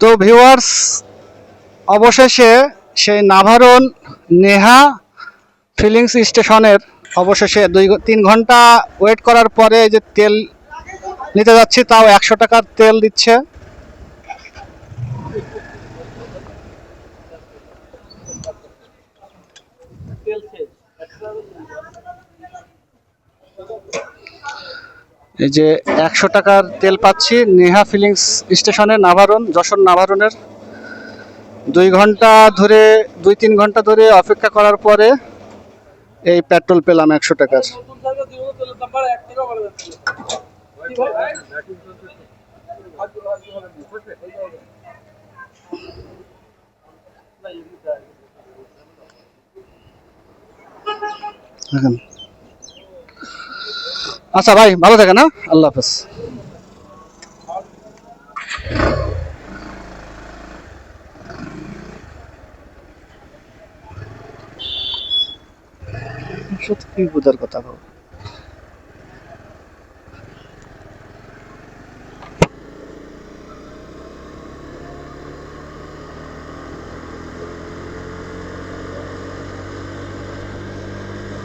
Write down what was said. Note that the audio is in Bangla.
তো ভিউয়ার্স, অবশেষে সেই নাভারন নেহা ফিলিংস স্টেশনের অবশেষে 2-3 ঘন্টা ওয়েট করার পরে যে তেল নিতে যাচ্ছি, তাও 100 টাকার তেল দিচ্ছে। এই যে 100 টাকার তেল পাচ্ছি নেহা ফিলিংস স্টেশনে, নাভারন, যশোর নাভারনের। 2-3 ঘন্টা ধরে অপেক্ষা করার পরে এই পেট্রোল পেলাম 100 টাকার। আচ্ছা ভাই, ভালো থাকেন, হ্যাঁ, আল্লাহ হাফেজ। সত্যি কি বুঝার কথা।